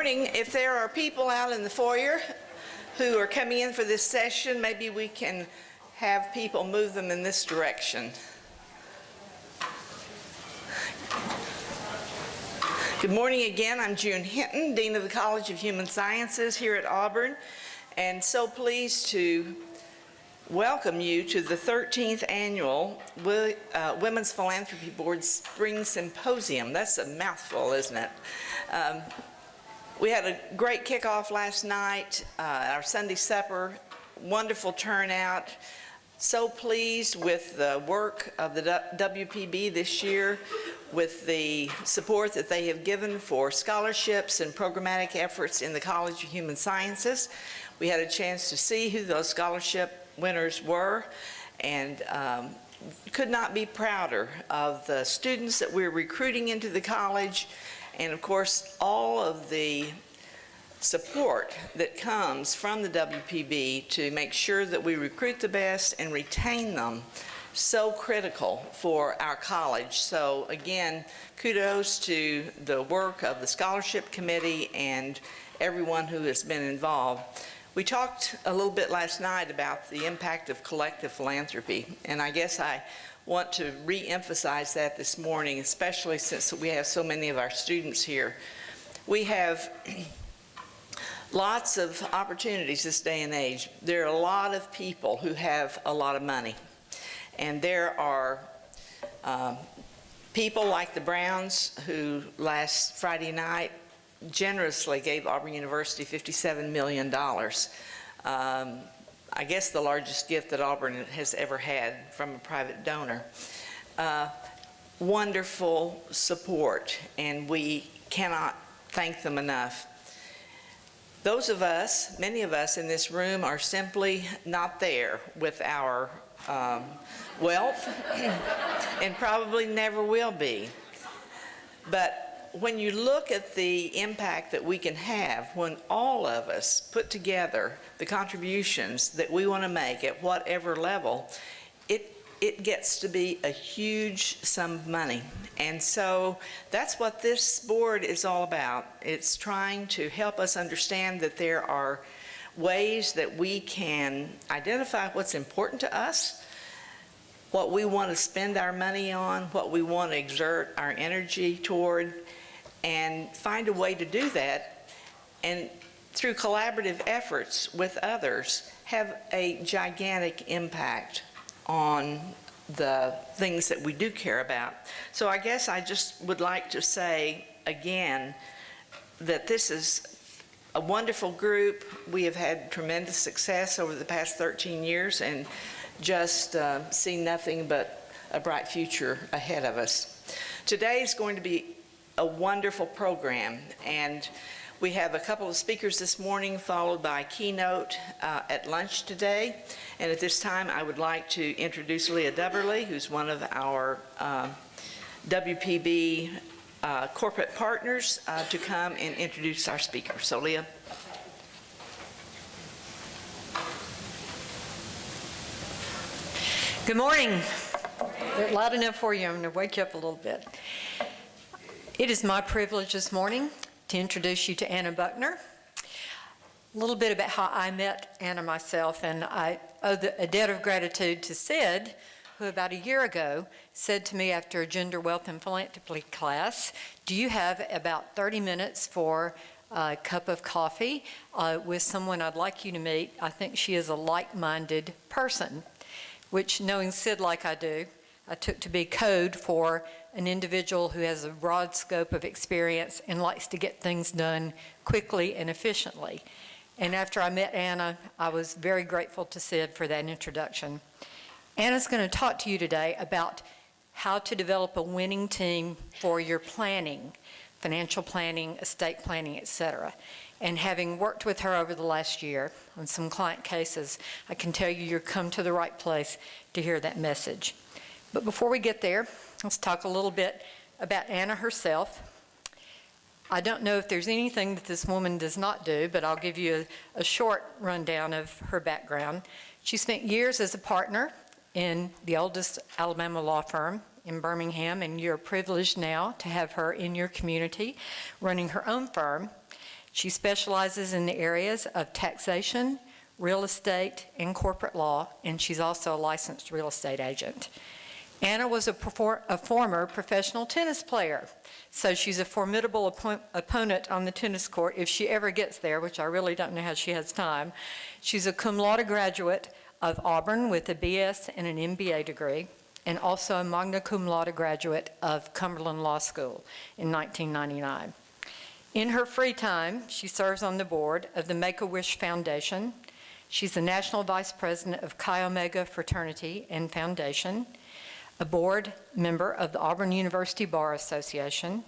morning. If there are people out in the foyer who are coming in for this session, maybe we can have people move them in this direction. Good morning again. I'm June Hinton, Dean of the College of Human Sciences here at Auburn, and so pleased to welcome you to the 13th Annual Women's Philanthropy Board Spring Symposium. That's a mouthful, isn't it? We had a great kickoff last night, our Sunday supper, wonderful turnout. So pleased with the work of the WPB this year, with the support that they have given for scholarships and programmatic efforts in the College of Human Sciences. We had a chance to see who those scholarship winners were, and could not be prouder of the students that we're recruiting into the college, and of course all of the support that comes from the WPB to make sure that we recruit the best and retain them. So critical for our college. So again, kudos to the work of the scholarship committee and everyone who has been involved. We talked a little bit last night about the impact of collective philanthropy, and I guess I want to re-emphasize that this morning, especially since we have so many of our students here. We have lots of opportunities this day and age. There are a lot of people who have a lot of money, and there are people like the Browns who last Friday night generously gave Auburn University $57 million. I guess the largest gift that Auburn has ever had from a private donor. Wonderful support, and we cannot thank them enough. Those of us, many of us in this room, are simply not there with our wealth and probably never will be. But when you look at the impact that we can have when all of us put together the contributions that we want to make at whatever level, it gets to be a huge sum of money. And so that's what this board is all about. It's trying to help us understand that there are ways that we can identify what's important to us, what we want to spend our money on, what we want to exert our energy toward, and find a way to do that, and through collaborative efforts with others, have a gigantic impact on the things that we do care about. So I guess I just would like to say again that this is a wonderful group. We have had tremendous success over the past 13 years and just see nothing but a bright future ahead of us. Today is going to be a wonderful program, and we have a couple of speakers this morning, followed by a keynote at lunch today. And at this time, I would like to introduce Leah Dubberly, who's one of our WPB corporate partners, to come and introduce our speaker. So, Leah. Good morning. They're loud enough for you. I'm going to wake you up a little bit. It is my privilege this morning to introduce you to Anna Buckner. A little bit about how I met Anna myself, and I owe a debt of gratitude to Sid, who about a year ago said to me after a gender wealth and philanthropy class, do you have about 30 minutes for a cup of coffee with someone I'd like you to meet? I think she is a like-minded person, which, knowing Sid like I do, I took to be code for an individual who has a broad scope of experience and likes to get things done quickly and efficiently. And after I met Anna, I was very grateful to Sid for that introduction. Anna's going to talk to you today about how to develop a winning team for your planning, financial planning, estate planning, etc. And having worked with her over the last year on some client cases, I can tell you you're come to the right place to hear that message. But before we get there, let's talk a little bit about Anna herself. I don't know if there's anything that this woman does not do, but I'll give you a short rundown of her background. She spent years as a partner in the oldest Alabama law firm in Birmingham, and you're privileged now to have her in your community running her own firm. She specializes in the areas of taxation, real estate, and corporate law, and she's also a licensed real estate agent. Anna was a former professional tennis player, so she's a formidable opponent on the tennis court if she ever gets there, which I really don't know how she has time. She's a cum laude graduate of Auburn with a BS and an MBA degree, and also a magna cum laude graduate of Cumberland Law School in 1999. In her free time, she serves on the board of the Make-A-Wish Foundation. She's the National Vice President of Chi Omega Fraternity and Foundation, a board member of the Auburn University Bar Association,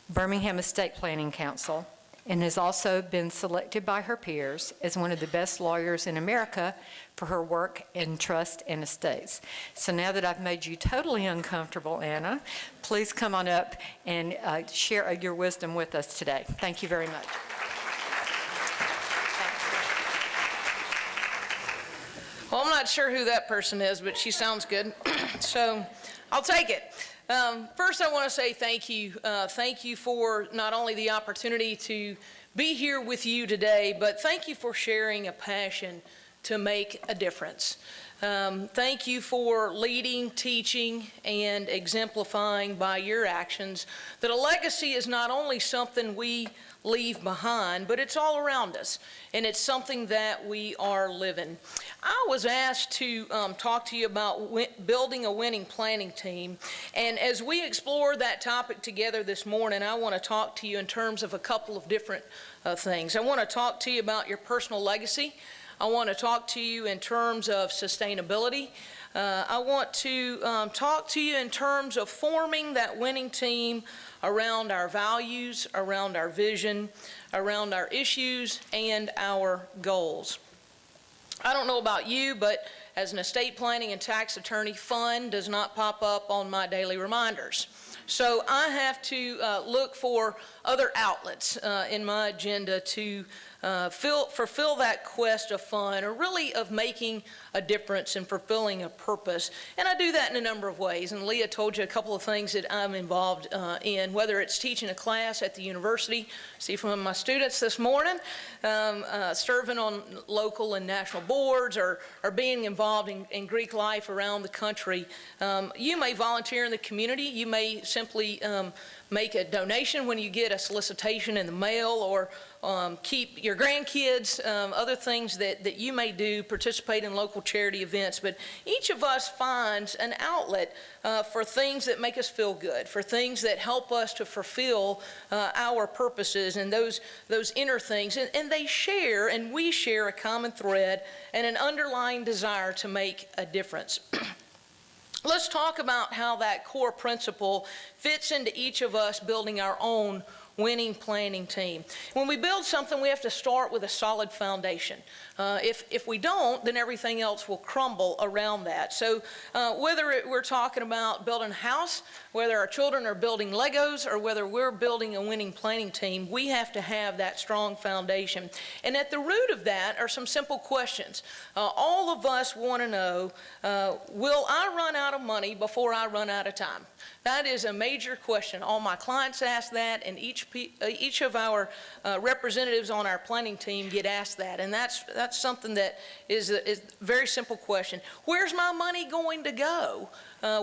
Birmingham Estate Planning Council, and has also been selected by her peers as one of the best lawyers in America for her work in trust and estates. So now that I've made you totally uncomfortable, Anna, please come on up and share your wisdom with us today. Thank you very much. Well, I'm not sure who that person is, but she sounds good, so I'll take it. First, I want to say thank you. Thank you for not only the opportunity to be here with you today, but thank you for sharing a passion to make a difference. Thank you for leading, teaching, and exemplifying by your actions that a legacy is not only something we leave behind, but it's all around us, and it's something that we are living. I was asked to talk to you about building a winning planning team, and as we explore that topic together this morning, I want to talk to you in terms of a couple of different things. I want to talk to you about your personal legacy. I want to talk to you in terms of sustainability. I want to talk to you in terms of forming that winning team around our values, around our vision, around our issues, and our goals. I don't know about you, but as an estate planning and tax attorney, fun does not pop up on my daily reminders. So I have to look for other outlets in my agenda to fulfill that quest of fun, or really of making a difference and fulfilling a purpose. And I do that in a number of ways. And Leah told you a couple of things that I'm involved in, whether it's teaching a class at the university, see from my students this morning, serving on local and national boards, or being involved in Greek life around the country. You may volunteer in the community. You may simply make a donation when you get a solicitation in the mail, or keep your grandkids, other things that you may do, participate in local charity events. But each of us finds an outlet for things that make us feel good, for things that help us to fulfill our purposes and those inner things. And they share, and we share a common thread and an underlying desire to make a difference. Let's talk about how that core principle fits into each of us building our own winning planning team. When we build something, we have to start with a solid foundation. If we don't, then everything else will crumble around that. So whether we're talking about building a house, whether our children are building Legos, or whether we're building a winning planning team, we have to have that strong foundation. And at the root of that are some simple questions. All of us want to know, will I run out of money before I run out of time? That is a major question. All my clients ask that, and each of our representatives on our planning team get asked that. And that's something that is a very simple question. Where's my money going to go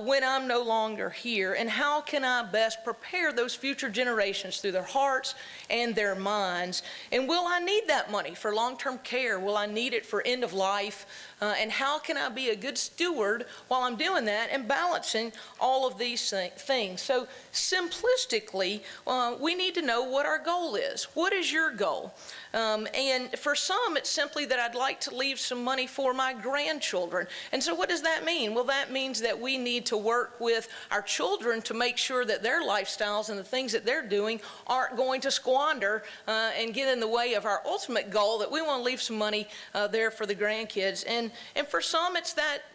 when I'm no longer here? And how can I best prepare those future generations through their hearts and their minds? And will I need that money for long-term care? Will I need it for end of life? And how can I be a good steward while I'm doing that and balancing all of these things? So simplistically, we need to know what our goal is. What is your goal? And for some, it's simply that I'd like to leave some money for my grandchildren. And so what does that mean? Well, that means that we need to work with our children to make sure that their lifestyles and the things that they're doing aren't going to squander and get in the way of our ultimate goal, that we want to leave some money there for the grandkids. And for some,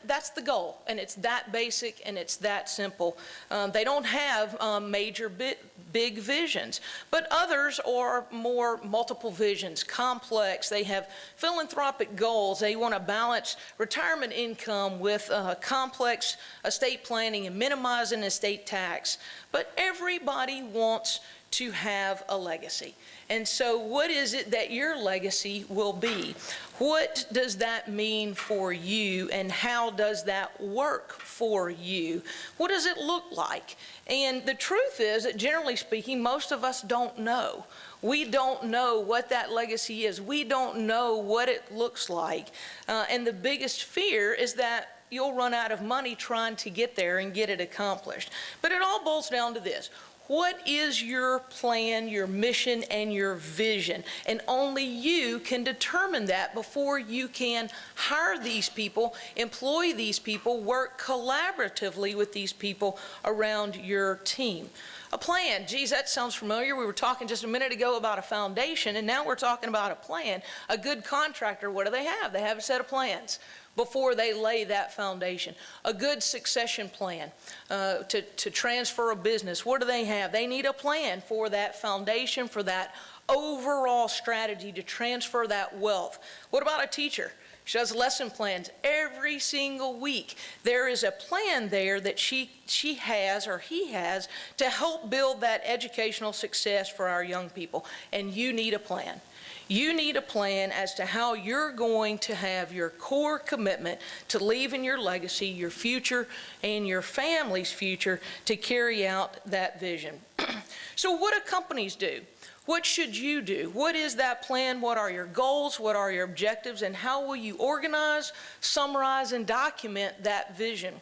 that's the goal, and it's that basic and it's that simple. They don't have major big visions, but others are more multiple visions, complex. They have philanthropic goals. They want to balance retirement income with complex estate planning and minimizing estate tax. But everybody wants to have a legacy. And so what is it that your legacy will be? What does that mean for you, and how does that work for you? What does it look like? And the truth is that generally speaking, most of us don't know. We don't know what that legacy is. We don't know what it looks like. And the biggest fear is that you'll run out of money trying to get there and get it accomplished. But it all boils down to this. What is your plan, your mission, and your vision? And only you can determine that before you can hire these people, employ these people, work collaboratively with these people around your team. A plan, geez, that sounds familiar. We were talking just a minute ago about a foundation, and now we're talking about a plan. A good contractor, what do they have? They have a set of plans before they lay that foundation. A good succession plan to transfer a business, what do they have? They need a plan for that foundation, for that overall strategy to transfer that wealth. What about a teacher? She does lesson plans every single week. There is a plan there that she has or he has to help build that educational success for our young people. And you need a plan. You need a plan as to how you're going to have your core commitment to leaving your legacy, your future, and your family's future to carry out that vision. So what do companies do? What should you do? What is that plan? What are your goals? What are your objectives? And how will you organize, summarize, and document that vision?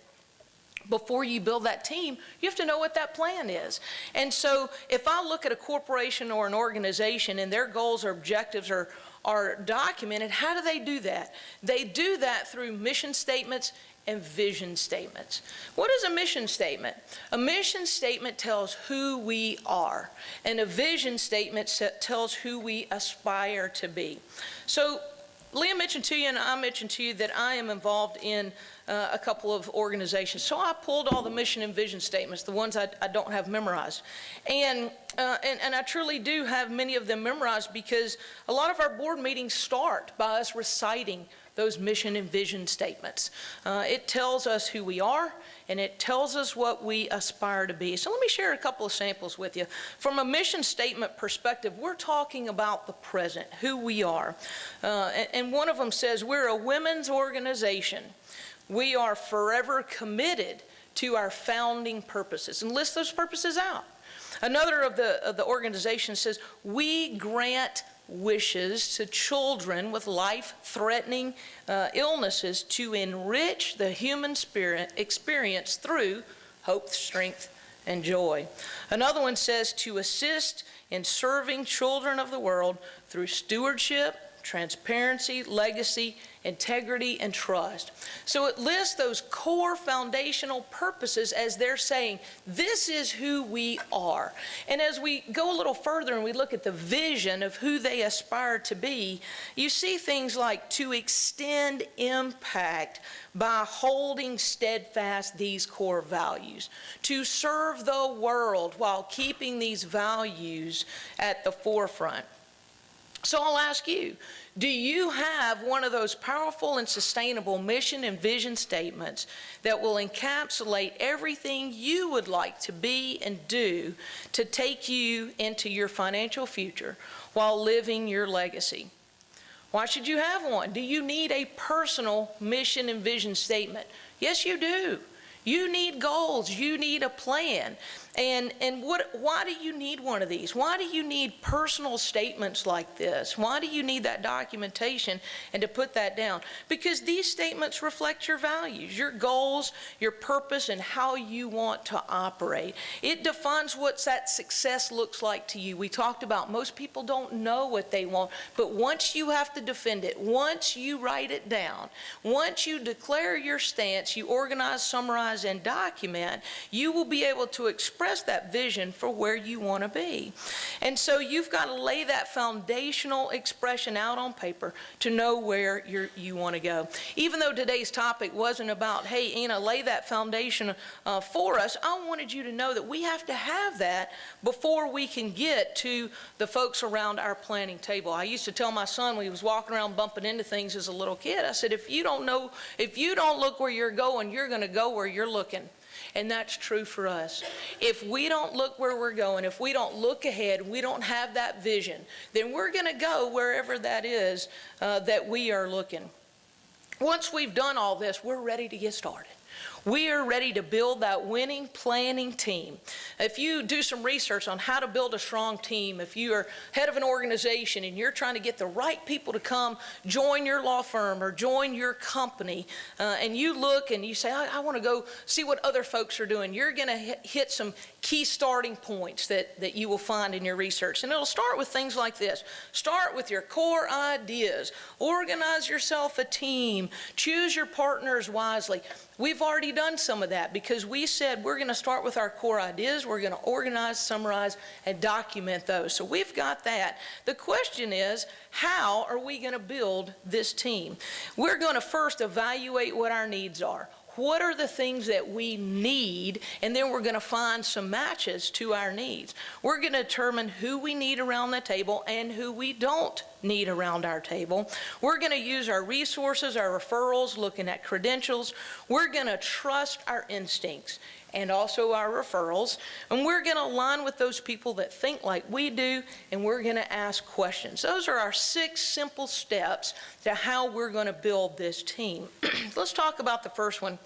Before you build that team, you have to know what that plan is. And so if I look at a corporation or an organization and their goals or objectives are documented, how do they do that? They do that through mission statements and vision statements. What is a mission statement? A mission statement tells who we are, and a vision statement tells who we aspire to be. So Leah mentioned to you, and I mentioned to you, that I am involved in a couple of organizations. So I pulled all the mission and vision statements, the ones I don't have memorized. And I truly do have many of them memorized, because a lot of our board meetings start by us reciting those mission and vision statements. It tells us who we are, and it tells us what we aspire to be. So let me share a couple of samples with you. From a mission statement perspective, we're talking about the present, who we are. And one of them says, we're a women's organization. We are forever committed to our founding purposes, and list those purposes out. Another of the organizations says, we grant wishes to children with life-threatening illnesses to enrich the human spirit experience through hope, strength, and joy. Another one says, to assist in serving children of the world through stewardship, transparency, legacy, integrity, and trust. So it lists those core foundational purposes as they're saying, this is who we are. And as we go a little further and we look at the vision of who they aspire to be, you see things like to extend impact by holding steadfast these core values, to serve the world while keeping these values at the forefront. So I'll ask you, do you have one of those powerful and sustainable mission and vision statements that will encapsulate everything you would like to be and do to take you into your financial future while living your legacy? Why should you have one? Do you need a personal mission and vision statement? Yes, you do. You need goals. You need a plan. And why do you need one of these? Why do you need personal statements like this? Why do you need that documentation and to put that down? Because these statements reflect your values, your goals, your purpose, and how you want to operate. It defines what that success looks like to you. We talked about most people don't know what they want, but once you have to defend it, once you write it down, once you declare your stance, you organize, summarize, and document, you will be able to express that vision for where you want to be. And so you've got to lay that foundational expression out on paper to know where you want to go. Even though today's topic wasn't about, hey, lay that foundation for us, I wanted you to know that we have to have that before we can get to the folks around our planning table. I used to tell my son when he was walking around bumping into things as a little kid, I said, if you don't look where you're going to go where you're looking. And that's true for us. If we don't look where we're going, if we don't look ahead, we don't have that vision, then we're going to go wherever that is that we are looking. Once we've done all this, we're ready to get started. We are ready to build that winning planning team. If you do some research on how to build a strong team, if you are head of an organization and you're trying to get the right people to come join your law firm or join your company, and you look and you say, I want to go see what other folks are doing, you're going to hit some key starting points that you will find in your research. And it'll start with things like this. Start with your core ideas. Organize yourself a team. Choose your partners wisely. We've already done some of that because we said we're going to start with our core ideas. We're going to organize, summarize, and document those. So we've got that. The question is, how are we going to build this team? We're going to first evaluate what our needs are. What are the things that we need? And then we're going to find some matches to our needs. We're going to determine who we need around the table and who we don't need around our table. We're going to use our resources, our referrals, looking at credentials. We're going to trust our instincts and also our referrals. And we're going to align with those people that think like we do, and we're going to ask questions. Those are our 6 simple steps to how we're going to build this team. Let's talk about the first one,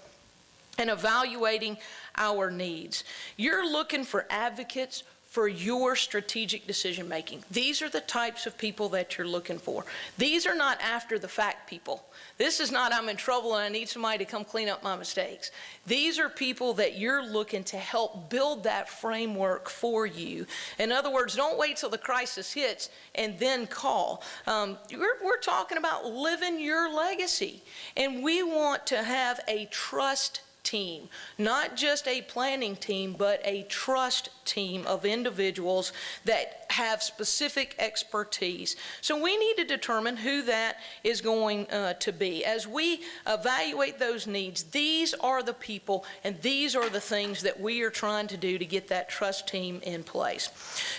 and evaluating our needs. You're looking for advocates for your strategic decision making. These are the types of people that you're looking for. These are not after the fact people. This is not, I'm in trouble and I need somebody to come clean up my mistakes. These are people that you're looking to help build that framework for you. In other words, don't wait till the crisis hits and then call. We're talking about living your legacy. And we want to have a trust team, not just a planning team, but a trust team of individuals that have specific expertise. So we need to determine who that is going to be. As we evaluate those needs, these are the people and these are the things that we are trying to do to get that trust team in place.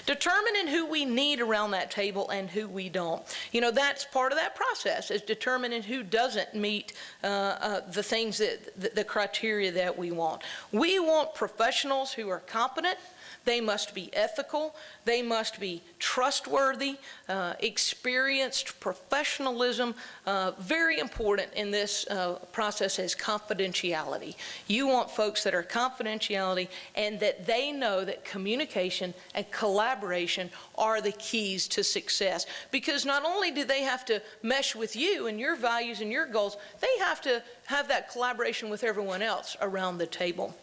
Determining who we need around that table and who we don't. You know, that's part of that process, is determining who doesn't meet the things that the criteria that we want. We want professionals who are competent. They must be ethical. They must be trustworthy, experienced professionalism. Very important in this process is confidentiality. You want folks that are confidentiality and that they know that communication and collaboration are the keys to success. Because not only do they have to mesh with you and your values and your goals, they have to have that collaboration with everyone else around the table.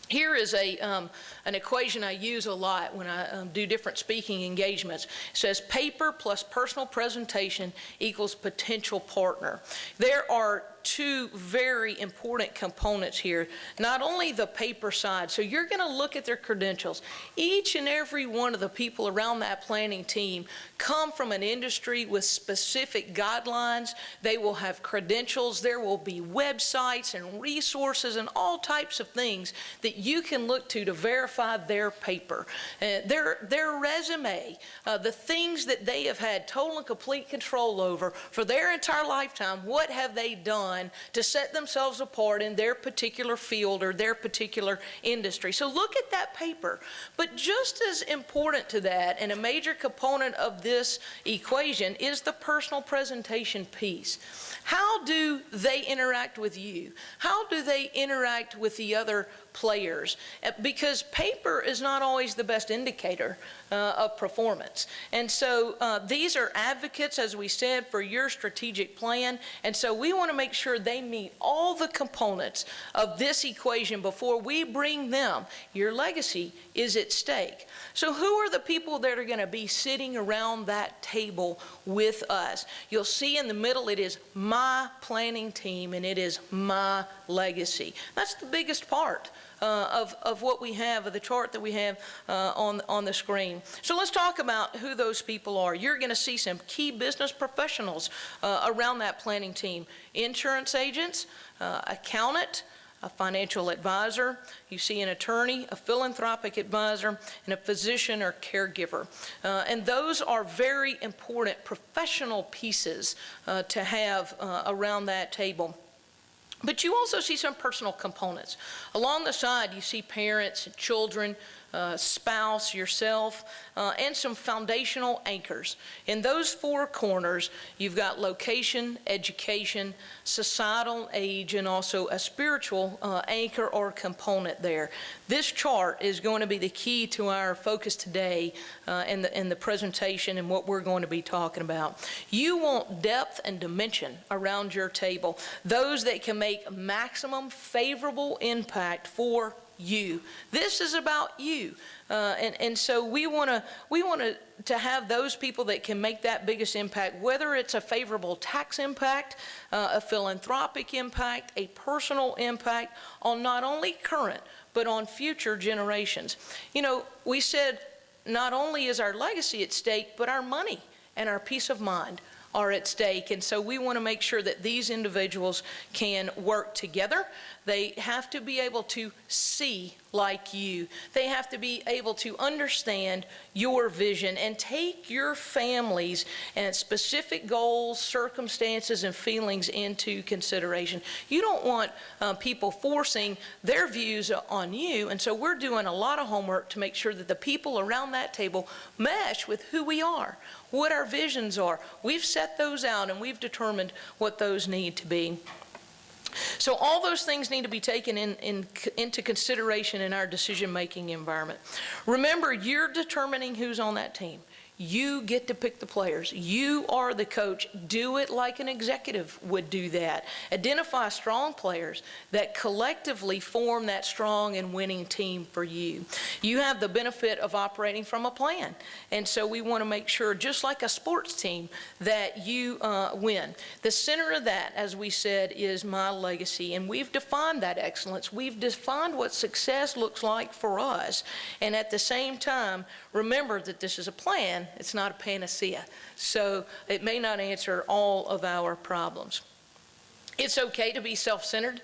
Here is an equation I use a lot when I do different speaking engagements. It says paper plus personal presentation equals potential partner. There are 2 very important components here. Not only the paper side, so you're going to look at their credentials. Each and every one of the people around that planning team come from an industry with specific guidelines. They will have credentials. There will be websites and resources and all types of things that you can look to verify their paper. Their resume, the things that they have had total and complete control over for their entire lifetime. What have they done to set themselves apart in their particular field or their particular industry? So look at that paper. But just as important to that, and a major component of this equation, is the personal presentation piece. How do they interact with you? How do they interact with the other players? Because paper is not always the best indicator of performance. And so these are advocates, as we said, for your strategic plan. And so we want to make sure they meet all the components of this equation before we bring them. Your legacy is at stake. So who are the people that are going to be sitting around that table with us? You'll see in the middle it is my planning team and it is my legacy. That's the biggest part of what we have, of the chart that we have on the screen. So let's talk about who those people are. You're going to see some key business professionals around that planning team. Insurance agents, accountant, a financial advisor, you see an attorney, a philanthropic advisor, and a physician or caregiver. And those are very important professional pieces to have around that table. But you also see some personal components. Along the side, you see parents, children, spouse, yourself, and some foundational anchors. In those four corners, you've got location, education, societal age, and also a spiritual anchor or component there. This chart is going to be the key to our focus today in the presentation and what we're going to be talking about. You want depth and dimension around your table, those that can make maximum favorable impact for you. This is about you. And so we want to have those people that can make that biggest impact, whether it's a favorable tax impact, a philanthropic impact, a personal impact on not only current, but on future generations. You know, we said not only is our legacy at stake, but our money and our peace of mind are at stake. And so we want to make sure that these individuals can work together. They have to be able to see like you. They have to be able to understand your vision and take your families and specific goals, circumstances, and feelings into consideration. You don't want people forcing their views on you, and so we're doing a lot of homework to make sure that the people around that table mesh with who we are, what our visions are. We've set those out and we've determined what those need to be. So all those things need to be taken into consideration in our decision-making environment. Remember, you're determining who's on that team. You get to pick the players. You are the coach. Do it like an executive would do that. Identify strong players that collectively form that strong and winning team for you. You have the benefit of operating from a plan. And so we want to make sure, just like a sports team, that you win. The center of that, as we said, is my legacy. And we've defined that excellence. We've defined what success looks like for us. And at the same time, remember that this is a plan. It's not a panacea. So it may not answer all of our problems. It's okay to be self-centered.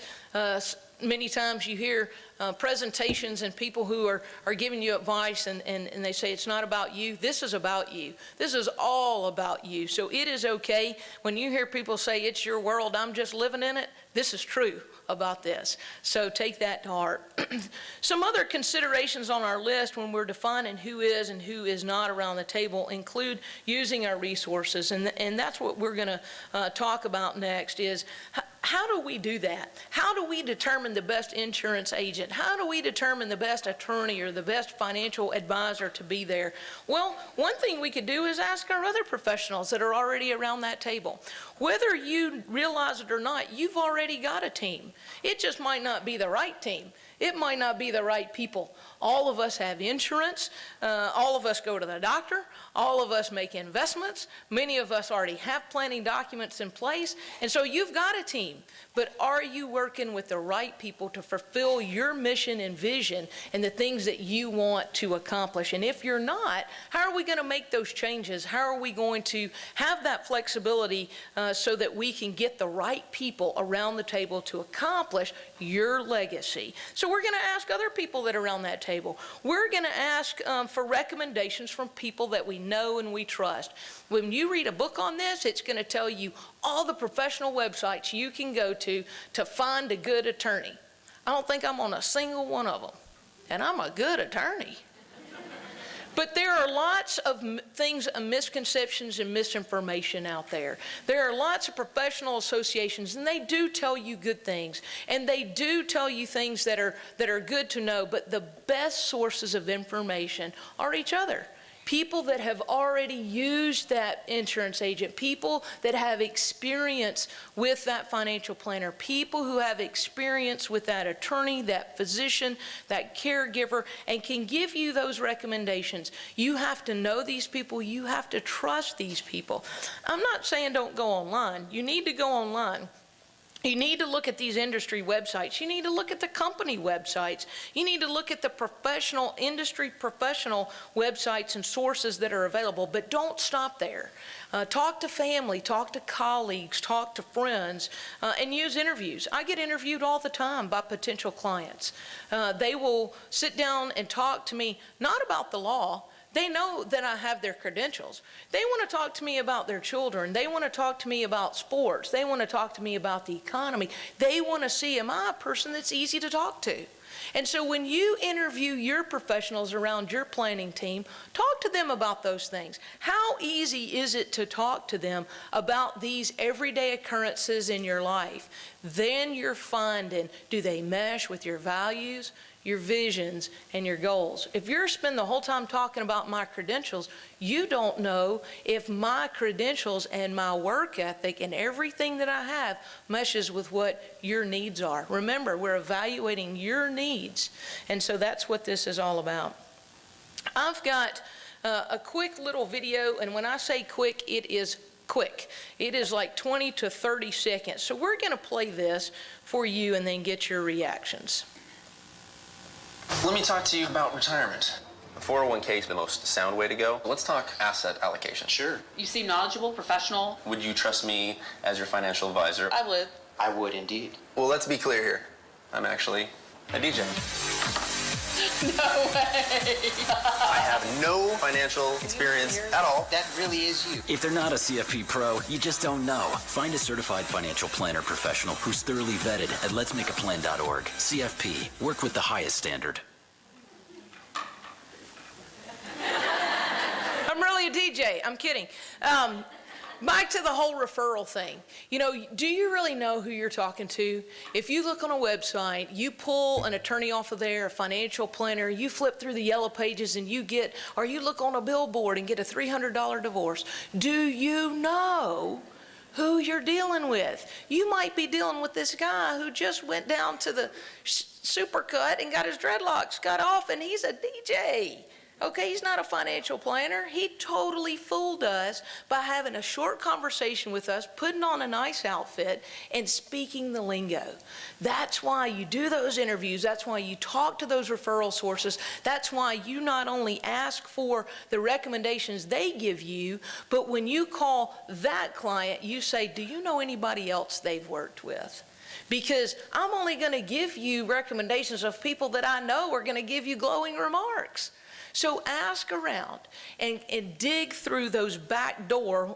Many times you hear presentations and people who are giving you advice and they say it's not about you. This is about you. This is all about you. So it is okay when you hear people say it's your world, I'm just living in it. This is true about this. So take that to heart. Some other considerations on our list when we're defining who is and who is not around the table include using our resources. And that's what we're going to talk about next is how do we do that? How do we determine the best insurance agent? How do we determine the best attorney or the best financial advisor to be there? Well, one thing we could do is ask our other professionals that are already around that table. Whether you realize it or not, you've already got a team. It just might not be the right team. It might not be the right people. All of us have insurance. All of us go to the doctor. All of us make investments. Many of us already have planning documents in place. And so you've got a team. But are you working with the right people to fulfill your mission and vision and the things that you want to accomplish? And if you're not, how are we going to make those changes? How are we going to have that flexibility so that we can get the right people around the table to accomplish your legacy? So we're going to ask other people that are around that table. We're going to ask for recommendations from people that we know and we trust. When you read a book on this, it's going to tell you all the professional websites you can go to find a good attorney. I don't think I'm on a single one of them, and I'm a good attorney. But there are lots of things, misconceptions and misinformation out there. There are lots of professional associations, and they do tell you good things, and they do tell you things that are good to know, but the best sources of information are each other. People that have already used that insurance agent, people that have experience with that financial planner, people who have experience with that attorney, that physician, that caregiver, and can give you those recommendations. You have to know these people. You have to trust these people. I'm not saying don't go online. You need to go online. You need to look at these industry websites. You need to look at the company websites. You need to look at the industry professional websites and sources that are available, but don't stop there. Talk to family, talk to colleagues, talk to friends, and use interviews. I get interviewed all the time by potential clients. They will sit down and talk to me, not about the law. They know that I have their credentials. They want to talk to me about their children. They want to talk to me about sports. They want to talk to me about the economy. They want to see, am I a person that's easy to talk to? And so when you interview your professionals around your planning team, talk to them about those things. How easy is it to talk to them about these everyday occurrences in your life? Then you're finding, do they mesh with your values, your visions, and your goals? If you're spending the whole time talking about my credentials, you don't know if my credentials and my work ethic and everything that I have meshes with what your needs are. Remember, we're evaluating your needs, and so that's what this is all about. I've got a quick little video, and when I say quick, it is quick. It is like 20 to 30 seconds. So we're going to play this for you and then get your reactions. Let me talk to you about retirement. 401k is the most sound way to go. Let's talk asset allocation. Sure. You seem knowledgeable, professional. Would you trust me as your financial advisor? I would. I would indeed. Well, let's be clear here. I'm actually a DJ. No way. I have no financial experience at all. That really is you. If they're not a CFP pro, you just don't know. Find a certified financial planner professional who's thoroughly vetted at letsmakeaplan.org. CFP. Work with the highest standard. I'm really a DJ. I'm kidding. Back to the whole referral thing. You know, do you really know who you're talking to? If you look on a website, you pull an attorney off of there, a financial planner, you flip through the yellow pages and you get, or you look on a billboard and get a $300 divorce. Do you know who you're dealing with? You might be dealing with this guy who just went down to the supercut and got his dreadlocks cut off, and he's a DJ. Okay, he's not a financial planner. He totally fooled us by having a short conversation with us, putting on a nice outfit, and speaking the lingo. That's why you do those interviews. That's why you talk to those referral sources. That's why you not only ask for the recommendations they give you, but when you call that client, you say, do you know anybody else they've worked with? Because I'm only going to give you recommendations of people that I know are going to give you glowing remarks. So ask around and dig through those backdoor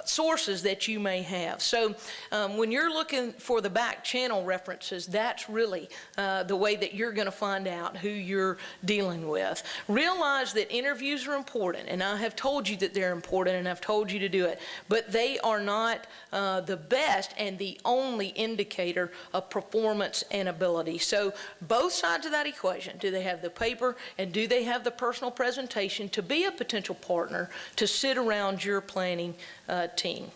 sources that you may have. So when you're looking for the back channel references, that's really the way that you're going to find out who you're dealing with. Realize that interviews are important, and I have told you that they're important, and I've told you to do it, but they are not the best and the only indicator of performance and ability. So both sides of that equation, do they have the paper and do they have the personal presentation to be a potential partner to sit around your planning team?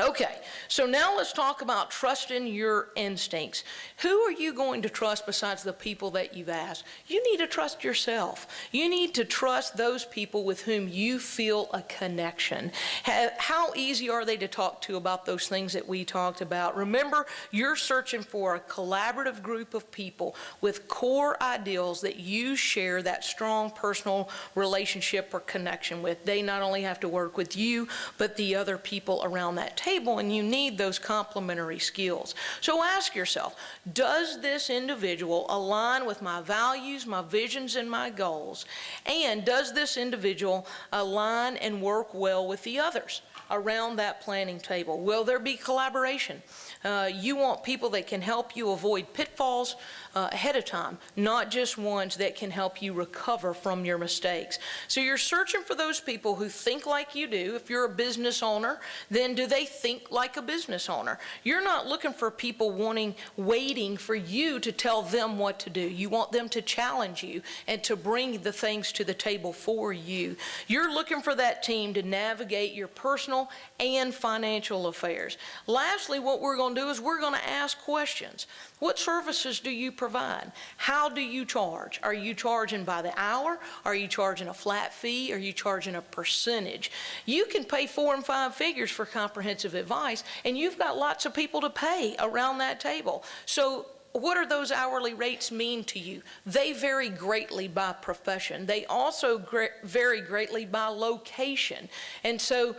Okay, so now let's talk about trusting your instincts. Who are you going to trust besides the people that you've asked? You need to trust yourself. You need to trust those people with whom you feel a connection. How easy are they to talk to about those things that we talked about? Remember, you're searching for a collaborative group of people with core ideals that you share that strong personal relationship or connection with. They not only have to work with you, but the other people around that table, and you need those complementary skills. So ask yourself, does this individual align with my values, my visions, and my goals? And does this individual align and work well with the others around that planning table? Will there be collaboration? You want people that can help you avoid pitfalls ahead of time, not just ones that can help you recover from your mistakes. So you're searching for those people who think like you do. If you're a business owner, then do they think like a business owner? You're not looking for people waiting for you to tell them what to do. You want them to challenge you and to bring the things to the table for you. You're looking for that team to navigate your personal and financial affairs. Lastly, what we're going to do is we're going to ask questions. What services do you provide? How do you charge? Are you charging by the hour? Are you charging a flat fee? Are you charging a percentage? You can pay 4 and 5 figures for comprehensive advice, and you've got lots of people to pay around that table. So what do those hourly rates mean to you? They vary greatly by profession. They also vary greatly by location. And so,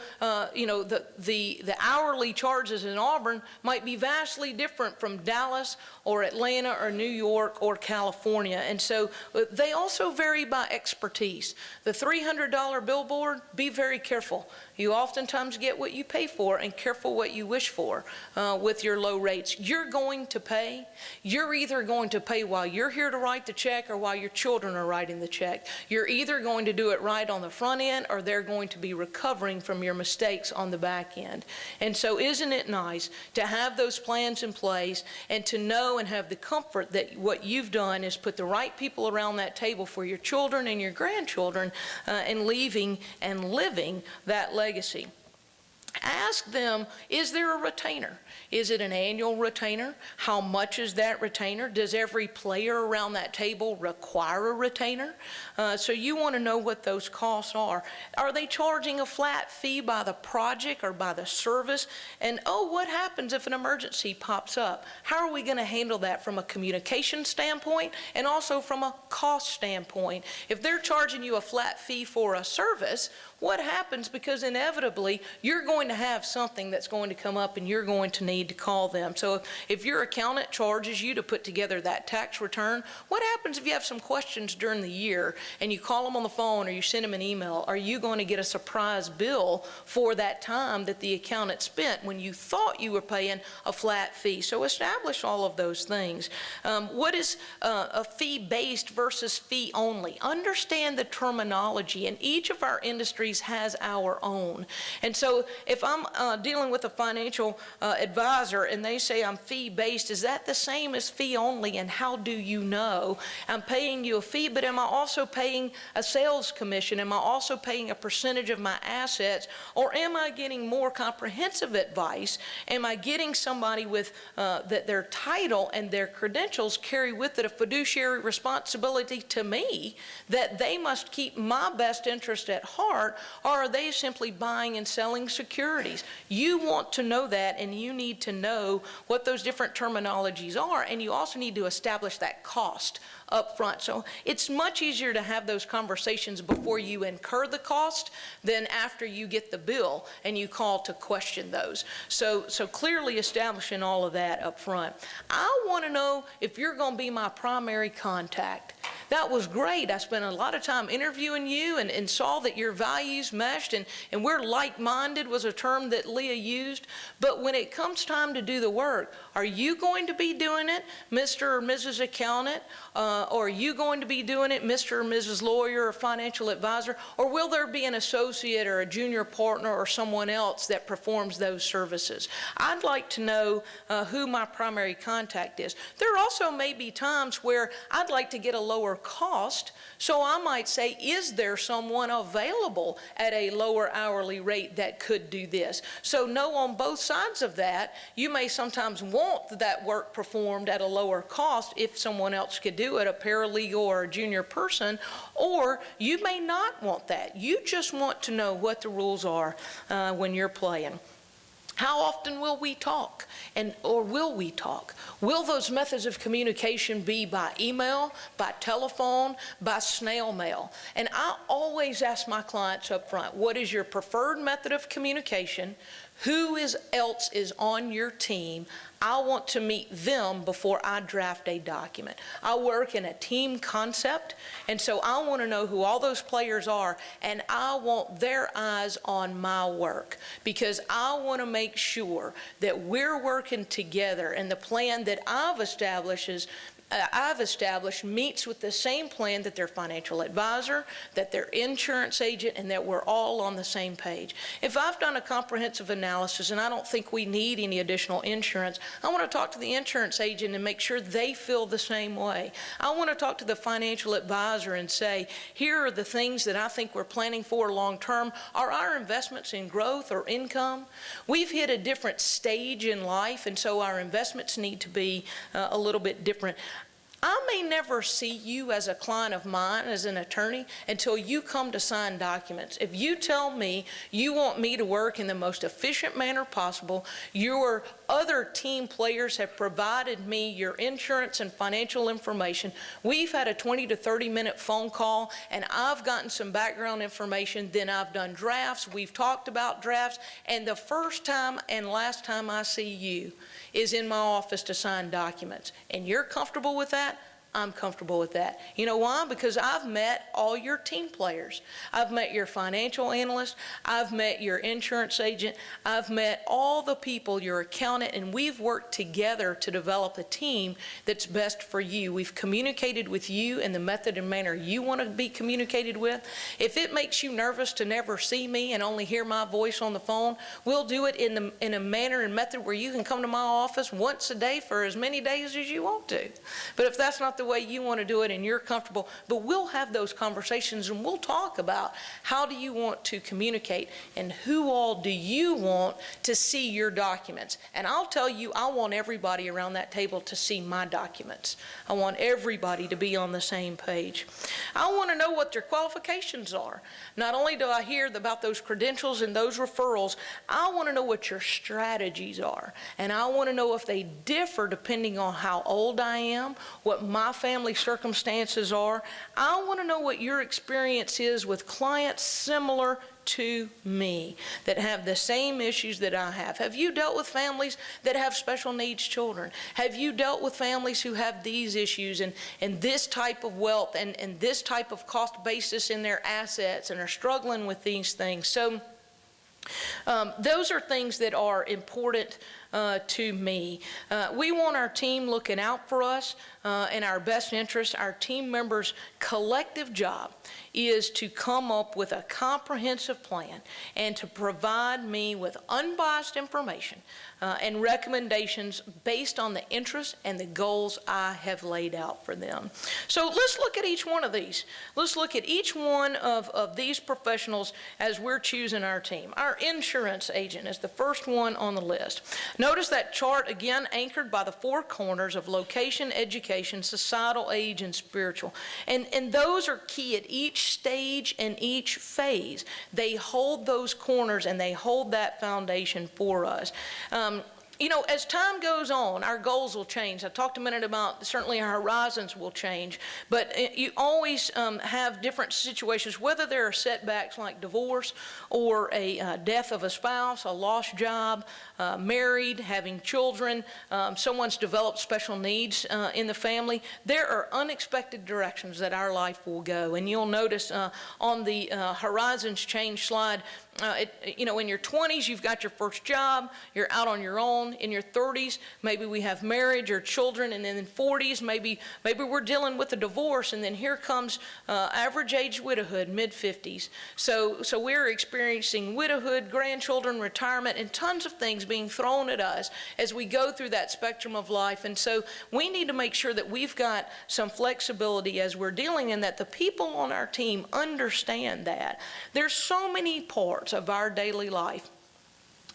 you know, the hourly charges in Auburn might be vastly different from Dallas or Atlanta or New York or California. And so they also vary by expertise. The $300 billboard, be very careful. You oftentimes get what you pay for, and careful what you wish for with your low rates. You're going to pay. You're either going to pay while you're here to write the check or while your children are writing the check. You're either going to do it right on the front end, or they're going to be recovering from your mistakes on the back end. And so isn't it nice to have those plans in place and to know and have the comfort that what you've done is put the right people around that table for your children and your grandchildren and leaving and living that legacy. Ask them, is there a retainer? Is it an annual retainer? How much is that retainer? Does every player around that table require a retainer? So you want to know what those costs are. Are they charging a flat fee by the project or by the service? And what happens if an emergency pops up? How are we going to handle that from a communication standpoint and also from a cost standpoint? If they're charging you a flat fee for a service, what happens? Because inevitably you're going to have something that's going to come up and you're going to need to call them. So if your accountant charges you to put together that tax return, what happens if you have some questions during the year and you call them on the phone or you send them an email? Are you going to get a surprise bill for that time that the accountant spent when you thought you were paying a flat fee? So establish all of those things. What is a fee-based versus fee-only? Understand the terminology, and each of our industries has our own. And so if I'm dealing with a financial advisor and they say I'm fee-based, is that the same as fee-only? And how do you know? I'm paying you a fee, but am I also paying a sales commission? Am I also paying a percentage of my assets? Or am I getting more comprehensive advice? Am I getting somebody with that their title and their credentials carry with it a fiduciary responsibility to me that they must keep my best interest at heart? Or are they simply buying and selling securities? You want to know that, and you need to know what those different terminologies are, and you also need to establish that cost up front. So it's much easier to have those conversations before you incur the cost than after you get the bill and you call to question those. So clearly establishing all of that up front. I want to know if you're going to be my primary contact. That was great. I spent a lot of time interviewing you and saw that your values meshed, and we're like-minded was a term that Leah used. But when it comes time to do the work, are you going to be doing it, Mr. or Mrs. Accountant? Or are you going to be doing it, Mr. or Mrs. Lawyer or Financial Advisor? Or will there be an associate or a junior partner or someone else that performs those services? I'd like to know who my primary contact is. There also may be times where I'd like to get a lower cost, so I might say, is there someone available at a lower hourly rate that could do this? So know on both sides of that, you may sometimes want that work performed at a lower cost if someone else could do it, a paralegal or a junior person, or you may not want that. You just want to know what the rules are when you're playing. How often will we talk? Or will we talk? Will those methods of communication be by email, by telephone, by snail mail? And I always ask my clients up front, what is your preferred method of communication? Who else is on your team? I want to meet them before I draft a document. I work in a team concept, and so I want to know who all those players are, and I want their eyes on my work because I want to make sure that we're working together and the plan that I've established meets with the same plan that their financial advisor, that their insurance agent, and that we're all on the same page. If I've done a comprehensive analysis and I don't think we need any additional insurance, I want to talk to the insurance agent and make sure they feel the same way. I want to talk to the financial advisor and say, here are the things that I think we're planning for long term. Are our investments in growth or income? We've hit a different stage in life, and so our investments need to be a little bit different. I may never see you as a client of mine, as an attorney, until you come to sign documents. If you tell me you want me to work in the most efficient manner possible, your other team players have provided me your insurance and financial information, we've had a 20 to 30-minute phone call, and I've gotten some background information, then I've done drafts, we've talked about drafts, and the first time and last time I see you is in my office to sign documents. And you're comfortable with that? I'm comfortable with that. You know why? Because I've met all your team players. I've met your financial analyst. I've met your insurance agent. I've met all the people, your accountant, and we've worked together to develop a team that's best for you. We've communicated with you in the method and manner you want to be communicated with. If it makes you nervous to never see me and only hear my voice on the phone, we'll do it in a manner and method where you can come to my office once a day for as many days as you want to. But if that's not the way you want to do it and you're comfortable, but we'll have those conversations and we'll talk about how do you want to communicate and who all do you want to see your documents. And I'll tell you, I want everybody around that table to see my documents. I want everybody to be on the same page. I want to know what their qualifications are. Not only do I hear about those credentials and those referrals, I want to know what your strategies are. And I want to know if they differ depending on how old I am, what my family circumstances are. I want to know what your experience is with clients similar to me that have the same issues that I have. Have you dealt with families that have special needs children? Have you dealt with families who have these issues and this type of wealth and this type of cost basis in their assets and are struggling with these things? So those are things that are important to me. We want our team looking out for us in our best interest. Our team members' collective job is to come up with a comprehensive plan and to provide me with unbiased information and recommendations based on the interests and the goals I have laid out for them. So let's look at each one of these. Let's look at each one of these professionals as we're choosing our team. Our insurance agent is the first one on the list. Notice that chart again anchored by the four corners of location, education, societal, age, and spiritual. And those are key at each stage and each phase. They hold those corners and they hold that foundation for us. You know, as time goes on, our goals will change. I talked a minute about certainly our horizons will change, but you always have different situations, whether there are setbacks like divorce or a death of a spouse, a lost job, married, having children, someone's developed special needs in the family. There are unexpected directions that our life will go, and you'll notice on the horizons change slide, you know, in your 20s, you've got your first job, you're out on your own. In your 30s, maybe we have marriage or children, and then in 40s, maybe we're dealing with a divorce, and then here comes average age widowhood, mid-50s. So we're experiencing widowhood, grandchildren, retirement, and tons of things being thrown at us as we go through that spectrum of life. And so we need to make sure that we've got some flexibility as we're dealing, and that the people on our team understand that. There's so many parts of our daily life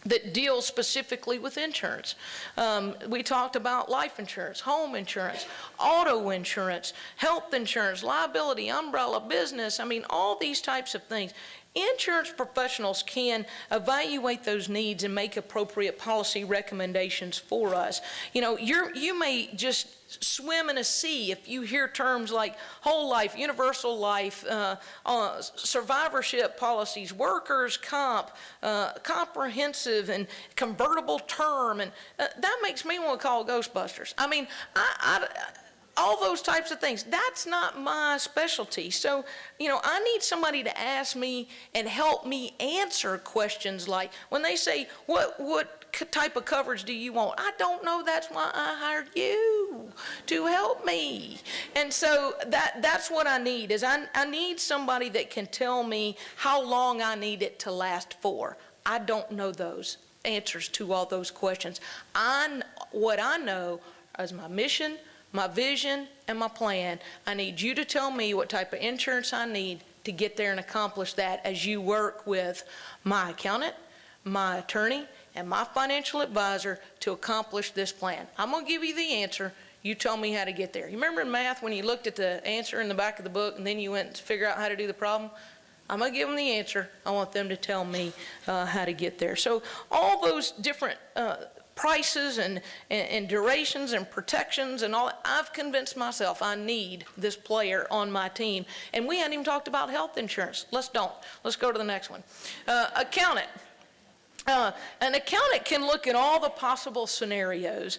that deal specifically with insurance. We talked about life insurance, home insurance, auto insurance, health insurance, liability, umbrella, business, I mean, all these types of things. Insurance professionals can evaluate those needs and make appropriate policy recommendations for us. You know, you may just swim in a sea if you hear terms like whole life, universal life, survivorship policies, workers' comp, comprehensive and convertible term, and that makes me want to call Ghostbusters. I mean, all those types of things. That's not my specialty. So, you know, I need somebody to ask me and help me answer questions like when they say, what type of coverage do you want? I don't know. That's why I hired you to help me. And so that's what I need is I need somebody that can tell me how long I need it to last for. I don't know those answers to all those questions. What I know is my mission, my vision, and my plan. I need you to tell me what type of insurance I need to get there and accomplish that as you work with my accountant, my attorney, and my financial advisor to accomplish this plan. I'm going to give you the answer. You tell me how to get there. You remember in math when you looked at the answer in the back of the book and then you went to figure out how to do the problem? I'm going to give them the answer. I want them to tell me how to get there. So all those different prices and durations and protections and all, I've convinced myself I need this player on my team. And we hadn't even talked about health insurance. Let's go to the next one. Accountant. An accountant can look at all the possible scenarios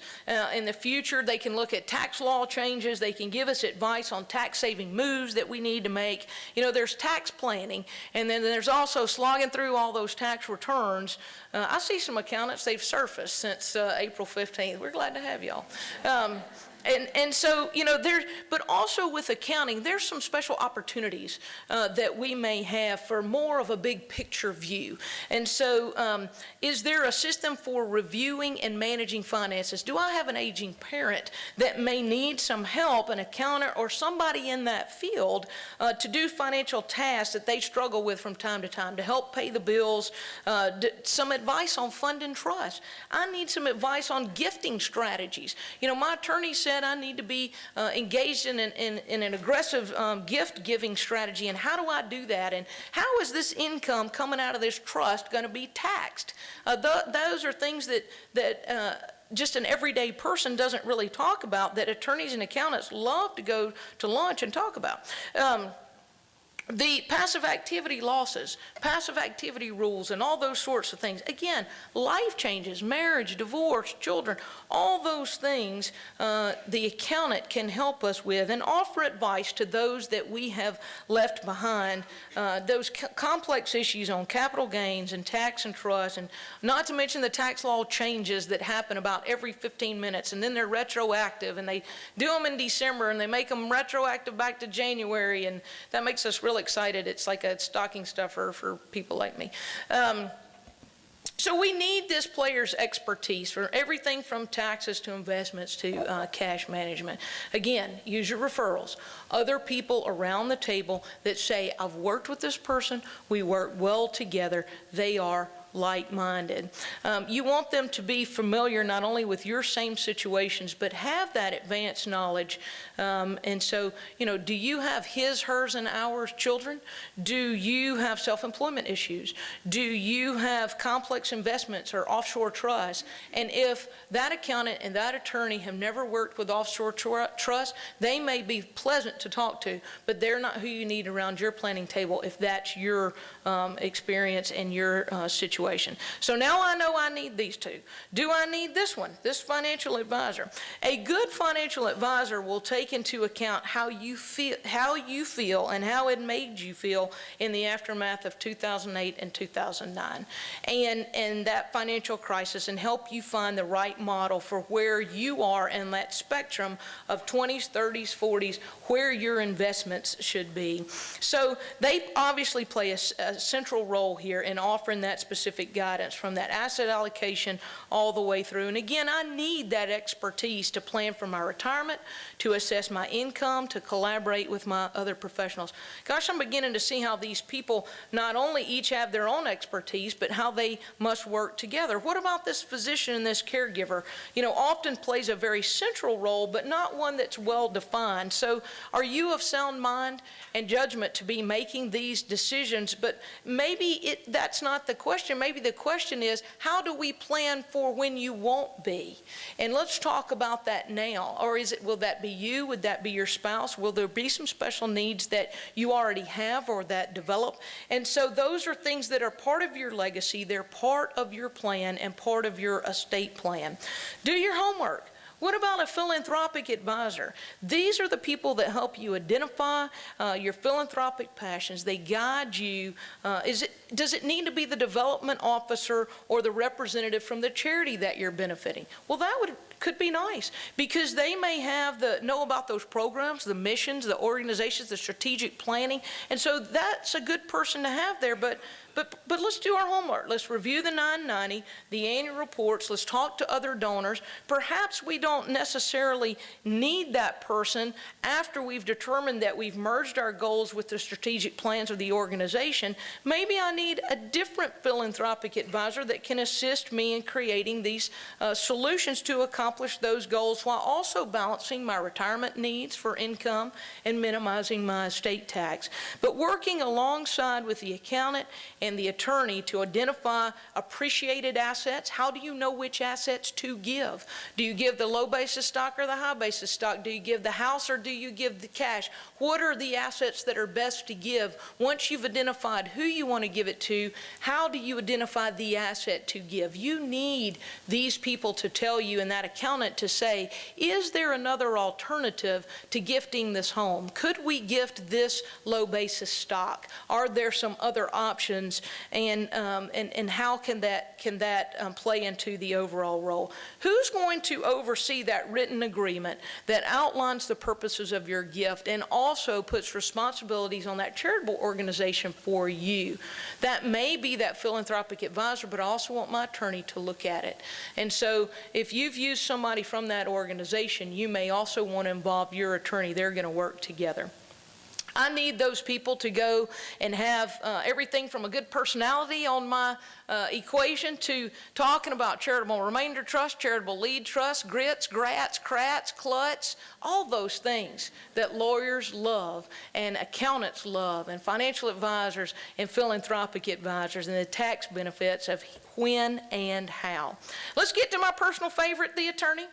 in the future. They can look at tax law changes. They can give us advice on tax-saving moves that we need to make. You know, there's tax planning, and then there's also slogging through all those tax returns. I see some accountants, they've surfaced since April 15th. We're glad to have y'all. And so, you know, but also with accounting, there's some special opportunities that we may have for more of a big picture view. And so, is there a system for reviewing and managing finances? Do I have an aging parent that may need some help, an accountant or somebody in that field to do financial tasks that they struggle with from time to time, to help pay the bills, some advice on fund and trust. I need some advice on gifting strategies. You know, my attorney said I need to be engaged in an aggressive gift-giving strategy, and how do I do that? And how is this income coming out of this trust going to be taxed? Those are things that just an everyday person doesn't really talk about, that attorneys and accountants love to go to lunch and talk about. The passive activity losses, passive activity rules, and all those sorts of things. Again, life changes, marriage, divorce, children, all those things the accountant can help us with and offer advice to those that we have left behind. Those complex issues on capital gains and tax and trust, and not to mention the tax law changes that happen about every 15 minutes, and then they're retroactive, and they do them in December, and they make them retroactive back to January, and that makes us really excited. It's like a stocking stuffer for people like me. So we need this player's expertise for everything from taxes to investments to cash management. Again, use your referrals. Other people around the table that say, I've worked with this person, we work well together, they are like-minded. You want them to be familiar not only with your same situations, but have that advanced knowledge. And so, you know, do you have his, hers, and ours children? Do you have self-employment issues? Do you have complex investments or offshore trusts? And if that accountant and that attorney have never worked with offshore trusts, they may be pleasant to talk to, but they're not who you need around your planning table if that's your experience and your situation. So now I know I need these two. Do I need this one, this financial advisor? A good financial advisor will take into account how you feel and how it made you feel in the aftermath of 2008 and 2009 and that financial crisis, and help you find the right model for where you are in that spectrum of 20s, 30s, 40s, where your investments should be. So they obviously play a central role here in offering that specific guidance from that asset allocation all the way through. And again, I need that expertise to plan for my retirement, to assess my income, to collaborate with my other professionals. Gosh, I'm beginning to see how these people not only each have their own expertise, but how they must work together. What about this physician and this caregiver? You know, often plays a very central role, but not one that's well defined. So are you of sound mind and judgment to be making these decisions? But maybe that's not the question. Maybe the question is, how do we plan for when you won't be? And let's talk about that now. Or will that be you? Would that be your spouse? Will there be some special needs that you already have or that develop? And so those are things that are part of your legacy. They're part of your plan and part of your estate plan. Do your homework. What about a philanthropic advisor? These are the people that help you identify your philanthropic passions. They guide you. Does it need to be the development officer or the representative from the charity that you're benefiting? Well, that could be nice, because they may know about those programs, the missions, the organizations, the strategic planning, and so that's a good person to have there. But But let's do our homework. Let's review the 990, the annual reports. Let's talk to other donors. Perhaps we don't necessarily need that person after we've determined that we've merged our goals with the strategic plans of the organization. Maybe I need a different philanthropic advisor that can assist me in creating these solutions to accomplish those goals while also balancing my retirement needs for income and minimizing my estate tax. But working alongside with the accountant and the attorney to identify appreciated assets. How do you know which assets to give? Do you give the low basis stock or the high basis stock? Do you give the house or do you give the cash? What are the assets that are best to give? Once you've identified who you want to give it to, how do you identify the asset to give? You need these people to tell you and that accountant to say, is there another alternative to gifting this home? Could we gift this low basis stock? Are there some other options? And how can that play into the overall role? Who's going to oversee that written agreement that outlines the purposes of your gift and also puts responsibilities on that charitable organization for you? That may be that philanthropic advisor, but I also want my attorney to look at it. And so if you've used somebody from that organization, you may also want to involve your attorney. They're going to work together. I need those people to go and have everything from a good personality on my equation to talking about charitable remainder trust, charitable lead trust, grits, grats, crats, cluts, all those things that lawyers love and accountants love and financial advisors and philanthropic advisors and the tax benefits of when and how. Let's get to my personal favorite, the attorney.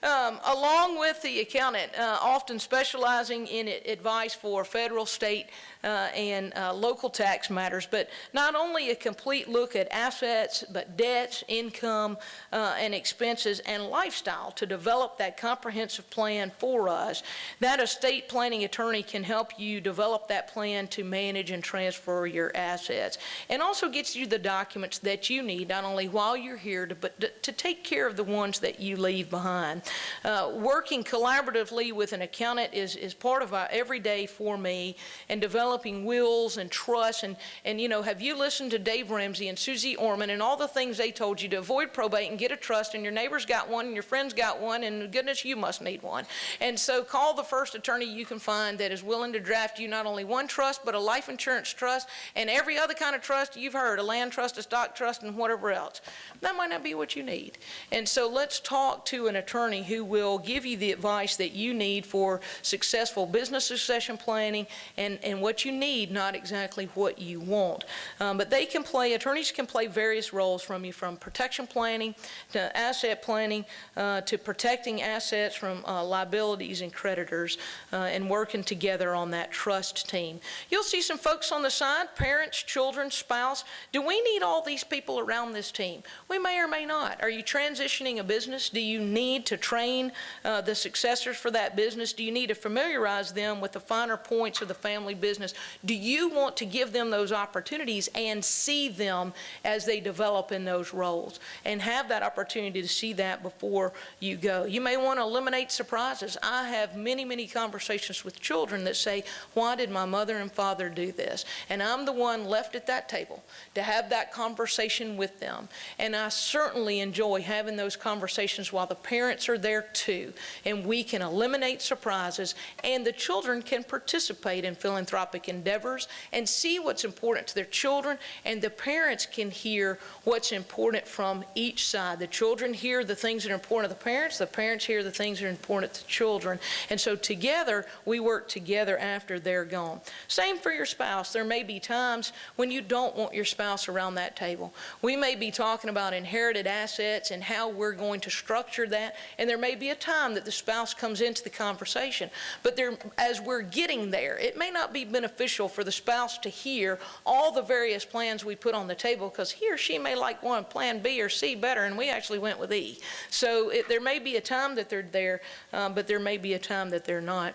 Along with the accountant, often specializing in advice for federal, state, and local tax matters, but not only a complete look at assets, but debts, income, and expenses, and lifestyle to develop that comprehensive plan for us. That estate planning attorney can help you develop that plan to manage and transfer your assets, and also gets you the documents that you need, not only while you're here, but to take care of the ones that you leave behind. Working collaboratively with an accountant is part of our everyday for me, and developing wills and trusts, and you know, have you listened to Dave Ramsey and Susie Orman and all the things they told you to avoid probate and get a trust, and your neighbor's got one and your friend's got one, and goodness, you must need one. And so call the first attorney you can find that is willing to draft you not only one trust, but a life insurance trust and every other kind of trust you've heard, a land trust, a stock trust, and whatever else. That might not be what you need. And so let's talk to an attorney who will give you the advice that you need for successful business succession planning and what you need, not exactly what you want. But attorneys can play various roles from protection planning to asset planning to protecting assets from liabilities and creditors and working together on that trust team. You'll see some folks on the side, parents, children, spouse. Do we need all these people around this team? We may or may not. Are you transitioning a business? Do you need to train the successors for that business? Do you need to familiarize them with the finer points of the family business? Do you want to give them those opportunities and see them as they develop in those roles and have that opportunity to see that before you go? You may want to eliminate surprises. I have many, many conversations with children that say, why did my mother and father do this? And I'm the one left at that table to have that conversation with them. And I certainly enjoy having those conversations while the parents are there too. And we can eliminate surprises, and the children can participate in philanthropic endeavors and see what's important to their children, and the parents can hear what's important from each side. The children hear the things that are important to the parents hear the things that are important to the children. And so together, we work together after they're gone. Same for your spouse. There may be times when you don't want your spouse around that table. We may be talking about inherited assets and how we're going to structure that, and there may be a time that the spouse comes into the conversation. But as we're getting there, it may not be beneficial for the spouse to hear all the various plans we put on the table, because he or she may like one plan B or C better, and we actually went with E. So there may be a time that they're there, but there may be a time that they're not.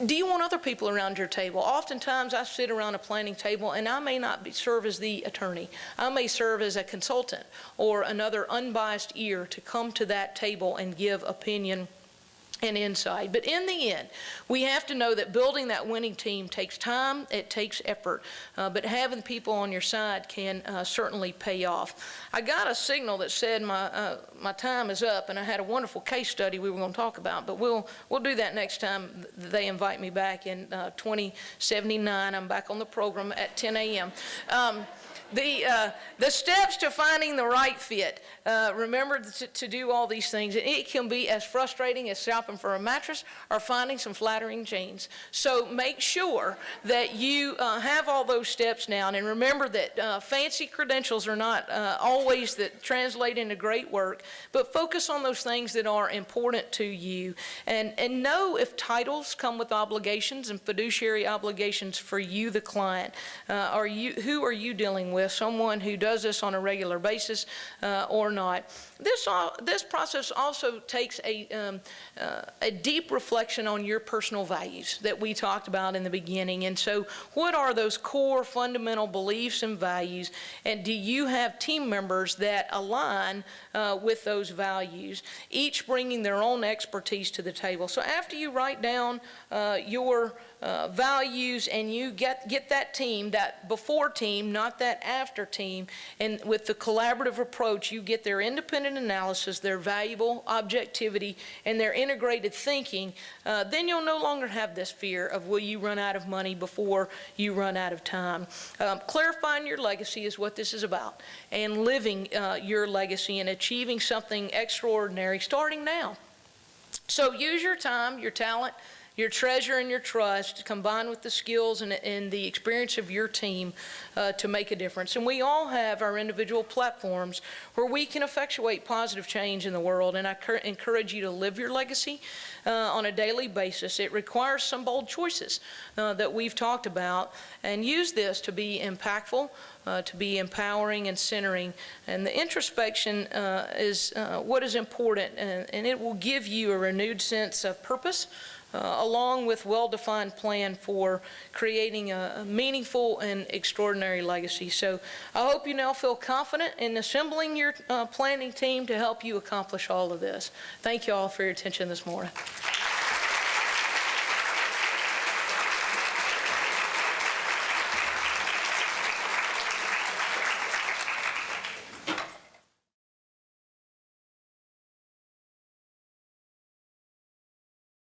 Do you want other people around your table? Oftentimes I sit around a planning table and I may not serve as the attorney. I may serve as a consultant or another unbiased ear to come to that table and give opinion and insight. But in the end, we have to know that building that winning team takes time, it takes effort, but having people on your side can certainly pay off. I got a signal that said my time is up, and I had a wonderful case study we were going to talk about, but we'll do that next time they invite me back in 2079. I'm back on the program at 10 a.m. The steps to finding the right fit. Remember to do all these things. It can be as frustrating as shopping for a mattress or finding some flattering jeans. So make sure that you have all those steps down, and remember that fancy credentials are not always that translate into great work, but focus on those things that are important to you, and know if titles come with obligations and fiduciary obligations for you, the client. Who are you dealing with? Someone who does this on a regular basis or not. This process also takes a deep reflection on your personal values that we talked about in the beginning. And so what are those core fundamental beliefs and values, and do you have team members that align with those values, each bringing their own expertise to the table? So after you write down your values and you get that team, that before team, not that after team, and with the collaborative approach, you get their independent analysis, their valuable objectivity, and their integrated thinking, then you'll no longer have this fear of will you run out of money before you run out of time. Clarifying your legacy is what this is about, and living your legacy and achieving something extraordinary starting now. So use your time, your talent, your treasure, and your trust, combined with the skills and the experience of your team to make a difference. And we all have our individual platforms where we can effectuate positive change in the world, and I encourage you to live your legacy on a daily basis. It requires some bold choices that we've talked about, and use this to be impactful, to be empowering and centering. And the introspection is what is important, and it will give you a renewed sense of purpose, along with well-defined plan for creating a meaningful and extraordinary legacy. So I hope you now feel confident in assembling your planning team to help you accomplish all of this. Thank you all for your attention this morning.